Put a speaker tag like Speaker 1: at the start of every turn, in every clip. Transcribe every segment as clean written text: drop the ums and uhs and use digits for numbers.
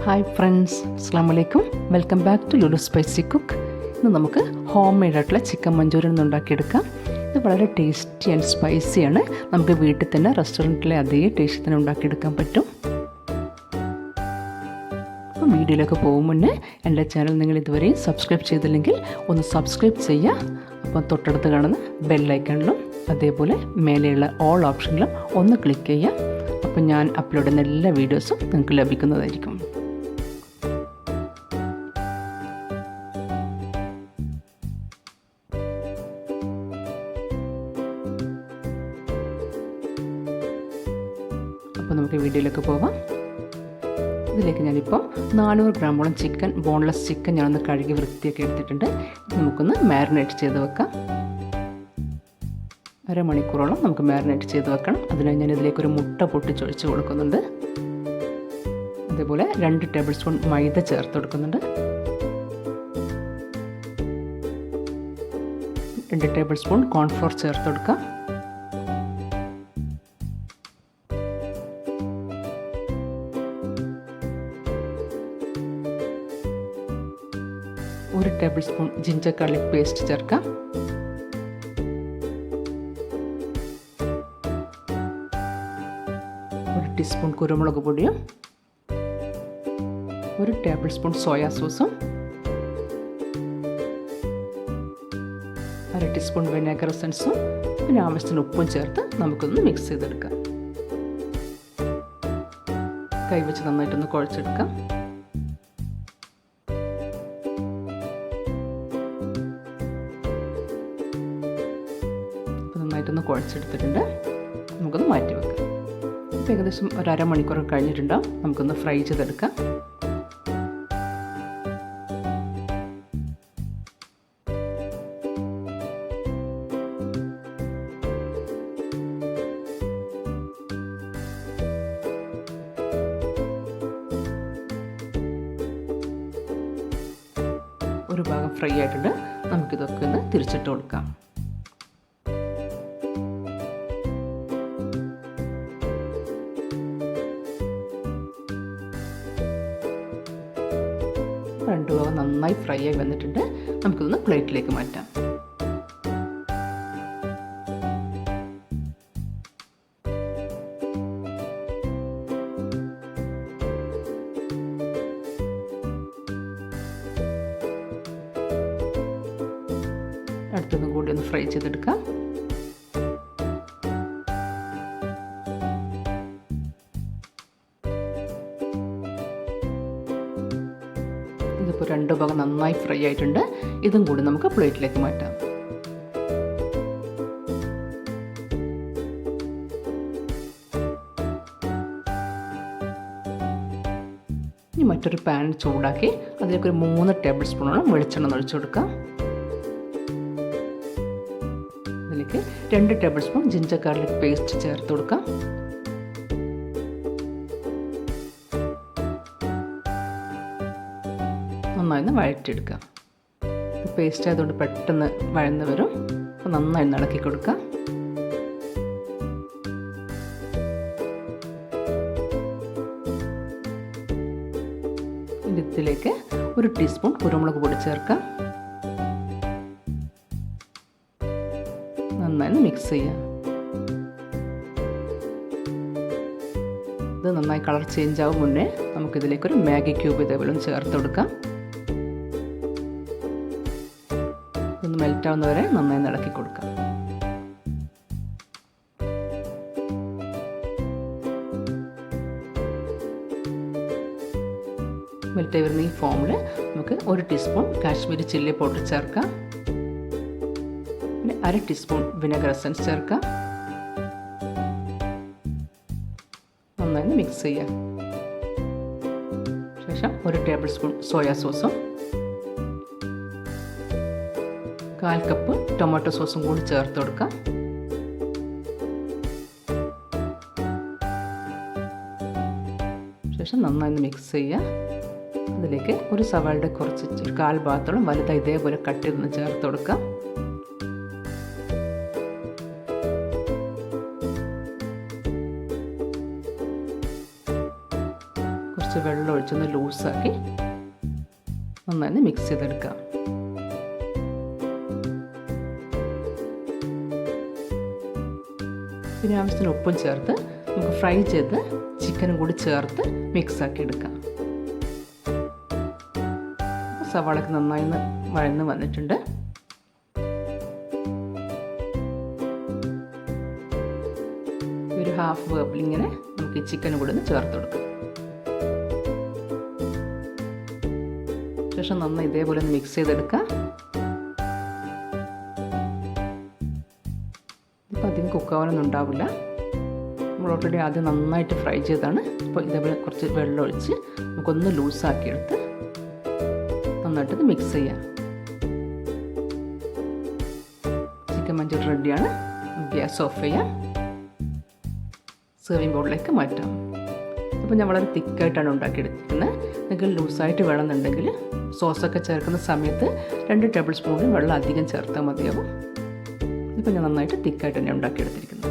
Speaker 1: Hi friends, അസ്സാം വലൈക്കും. Welcome back to Lulu spicy cook. ഇന്ന് നമുക്ക് ഹോം മെയ്ഡായിട്ടുള്ള ചിക്കൻ മഞ്ചൂരിയൻ ഒന്ന് ഉണ്ടാക്കിയെടുക്കാം. ഇത് വളരെ ടേസ്റ്റി ആൻഡ് സ്പൈസിയാണ്. നമുക്ക് വീട്ടിൽ തന്നെ റെസ്റ്റോറൻറ്റിലെ അതേ ടേസ്റ്റ് തന്നെ ഉണ്ടാക്കിയെടുക്കാൻ പറ്റും. അപ്പോൾ വീഡിയോയിലൊക്കെ പോകും മുന്നേ എൻ്റെ ചാനൽ നിങ്ങൾ ഇതുവരെയും സബ്സ്ക്രൈബ് ചെയ്തില്ലെങ്കിൽ ഒന്ന് സബ്സ്ക്രൈബ് ചെയ്യുക. അപ്പോൾ തൊട്ടടുത്ത് കാണുന്ന ബെല്ലൈക്കണിലും അതേപോലെ മേലെയുള്ള ഓൾ ഓപ്ഷനിലും ഒന്ന് ക്ലിക്ക് ചെയ്യുക. അപ്പോൾ ഞാൻ അപ്ലോഡ് ചെയ്യുന്ന എല്ലാ വീഡിയോസും നിങ്ങൾക്ക് ലഭിക്കുന്നതായിരിക്കും. അപ്പോൾ നമുക്ക് വീഡിയോയിലേക്ക് പോകാം. ഇതിലേക്ക് ഞാനിപ്പോൾ 400 ഗ്രാമോളം ചിക്കൻ, ബോൺലെസ് ചിക്കൻ ഞാനൊന്ന് കഴുകി വൃത്തിയൊക്കെ എടുത്തിട്ടുണ്ട്. നമുക്കൊന്ന് മാരിനേറ്റ് ചെയ്ത് വെക്കാം. അരമണിക്കൂറോളം നമുക്ക് മാരിനേറ്റ് ചെയ്ത് വെക്കണം. അതിനായി ഞാൻ ഇതിലേക്കൊരു മുട്ട പൊട്ടിച്ചൊഴിച്ച് കൊടുക്കുന്നുണ്ട്. അതേപോലെ 2 ടേബിൾ സ്പൂൺ മൈദ ചേർത്ത് കൊടുക്കുന്നുണ്ട്. 2 ടേബിൾ സ്പൂൺ കോൺഫ്ലോർ ചേർത്ത് കൊടുക്കാം. ഒരു table spoon ginger garlic paste ചേർക്കാം. ഒരു ടീസ്പൂൺ കുരുമുളക് പൊടിയും 1 ടേബിൾ സ്പൂൺ സോയാ സോസും 1/2 ടീസ്പൂൺ വിനെഗർ എസൻസും പിന്നെ ആവശ്യത്തിന് ഉപ്പും ചേർത്ത് നമുക്കൊന്ന് മിക്സ് ചെയ്തെടുക്കാം. കൈവച്ച് നന്നായിട്ടൊന്ന് കുഴച്ചെടുക്കാം. നന്നായിട്ടൊന്ന് കുഴച്ചെടുത്തിട്ടുണ്ട്. നമുക്കൊന്ന് മാറ്റി വെക്കാം. ഇപ്പോൾ ഏകദേശം ഒരു അരമണിക്കൂർ കഴിഞ്ഞിട്ടുണ്ടാവും. നമുക്കൊന്ന് ഫ്രൈ ചെയ്തെടുക്കാം. ഒരു ഭാഗം ഫ്രൈ ആയിട്ടുണ്ട്. നമുക്കിതൊക്കെ ഒന്ന് തിരിച്ചിട്ട് കൊടുക്കാം. രണ്ടു ഭാഗം നന്നായി ഫ്രൈ ആയി വന്നിട്ടുണ്ട്. നമുക്കിതൊന്ന് പ്ലേറ്റിലേക്ക് മാറ്റാം. അടുത്തതും കൂടി ഒന്ന് ഫ്രൈ ചെയ്തെടുക്കാം. ഇതിപ്പോൾ 2 ഭാഗം നന്നായി ഫ്രൈ ആയിട്ടുണ്ട്. ഇതും കൂടി നമുക്ക് പ്ലേറ്റിലേക്ക് മാറ്റാം. ഇനി മറ്റൊരു പാൻ ചൂടാക്കി അതിലേക്ക് ഒരു 3 ടേബിൾ സ്പൂണോളം വെളിച്ചെണ്ണ ഒഴിച്ചു കൊടുക്കാം. അതിലേക്ക് 2 table spoon ginger garlic paste ചേർത്ത് കൊടുക്കാം. നന്നായി വഴറ്റിയെടുക്കാം. പേസ്റ്റ് ആയതുകൊണ്ട് പെട്ടെന്ന് വഴന്ന് വരും. അപ്പോൾ നന്നായി ഇളക്കി കൊടുക്കാം. ഇതിലേക്ക് 1 ടീസ്പൂൺ കുരുമുളക് പൊടി ചേർക്കാം. നന്നായി മിക്സ് ചെയ്യാം. ഇത് നന്നായി കളർ ചേഞ്ച് ആവും മുന്നേ നമുക്കിതിലേക്കൊരു മാഗി ക്യൂബ് ഇതേപോലെ ചേർത്ത് കൊടുക്കാം. ഒന്ന് മെൽറ്റ് ആവുന്നവരെ നന്നായി ഇളക്കി കൊടുക്കാം. മെൽറ്റ് ആയി വരുന്ന ഈ ഫോമിൽ നമുക്ക് 1 ടീസ്പൂൺ കാശ്മീരി ചില്ലി പൗഡർ ചേർക്കാം. പിന്നെ 1/2 ടീസ്പൂൺ വിനെഗർ എസൻസ് ചേർക്കാം. നന്നായി മിക്സ് ചെയ്യാം. ശേഷം 1 ടേബിൾ സ്പൂൺ സോയാ സോസും 1/4 കപ്പ് ടൊമാറ്റോ സോസും കൂടി ചേർത്ത് കൊടുക്കാം. ശേഷം നന്നായി മിക്സ് ചെയ്യുക. അതിലേക്ക് ഒരു സവാളയുടെ കുറച്ച് 1/4 ഭാഗത്തോളം വലുതായി ഇതേപോലെ കട്ട് ചെയ്തൊന്ന് ചേർത്ത് കൊടുക്കാം. കുറച്ച് വെള്ളം ഒഴിച്ച് കുറച്ചൊന്ന് ലൂസാക്കി നന്നായി മിക്സ് ചെയ്തെടുക്കാം. പിന്നെ ആവശ്യത്തിന് ഉപ്പും ചേർത്ത് നമുക്ക് ഫ്രൈ ചെയ്ത് ചിക്കനും കൂടി ചേർത്ത് മിക്സാക്കി എടുക്കാം. സവാളയ്ക്ക് നന്നായി വഴന്ന് വന്നിട്ടുണ്ട്. ഒരു ഹാഫ് വേപ്പിലിങ്ങനെ നമുക്ക് ഈ ചിക്കനും കൂടി ഒന്ന് ചേർത്ത് കൊടുക്കാം. ശേഷം നന്നായി ഇതേപോലെ ഒന്ന് മിക്സ് ചെയ്തെടുക്കാം. ഇപ്പം അധികം കുക്കാവാനൊന്നും ഉണ്ടാവില്ല. നമ്മൾ ഓൾറെഡി ആദ്യം നന്നായിട്ട് ഫ്രൈ ചെയ്താണ്. അപ്പോൾ ഇതേപോലെ കുറച്ച് വെള്ളം ഒഴിച്ച് നമുക്കൊന്ന് ലൂസാക്കിയെടുത്ത് നന്നായിട്ട് മിക്സ് ചെയ്യാം. ചിക്കൻ മഞ്ചൂരിയൻ റെഡിയാണ്. ഗ്യാസ് ഓഫ് ചെയ്യാം. സെർവിങ് ബൗളിലേക്ക് മാറ്റാം. അപ്പോൾ ഞാൻ വളരെ തിക്കായിട്ടാണ് ഉണ്ടാക്കിയെടുക്കുന്നത്. നിങ്ങൾക്ക് ലൂസായിട്ട് വേണമെന്നുണ്ടെങ്കിൽ സോസൊക്കെ ചേർക്കുന്ന സമയത്ത് 2 ടേബിൾ സ്പൂണിൽ വെള്ളം അധികം ചേർത്താൽ മതിയാവും. ഇപ്പോൾ ഞാൻ നന്നായിട്ട് തിക്കായിട്ട് തന്നെ ഉണ്ടാക്കിയെടുത്തിരിക്കുന്നത്.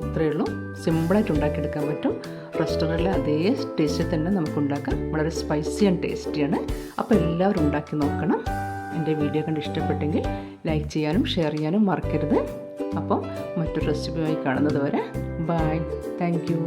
Speaker 1: ഇത്രയേ ഉള്ളൂ. സിമ്പിളായിട്ട് ഉണ്ടാക്കിയെടുക്കാൻ പറ്റും. റെസ്റ്റോറൻറ്റിലെ അതേ ടേസ്റ്റിൽ തന്നെ നമുക്ക് ഉണ്ടാക്കാം. വളരെ സ്പൈസി ആൻഡ് ടേസ്റ്റിയാണ്. അപ്പോൾ എല്ലാവരും ഉണ്ടാക്കി നോക്കണം. എൻ്റെ വീഡിയോ കണ്ട് ഇഷ്ടപ്പെട്ടെങ്കിൽ ലൈക്ക് ചെയ്യാനും ഷെയർ ചെയ്യാനും മറക്കരുത്. അപ്പം മറ്റൊരു റെസിപ്പിയുമായി കാണുന്നത് വരെ ബൈ. Thank you.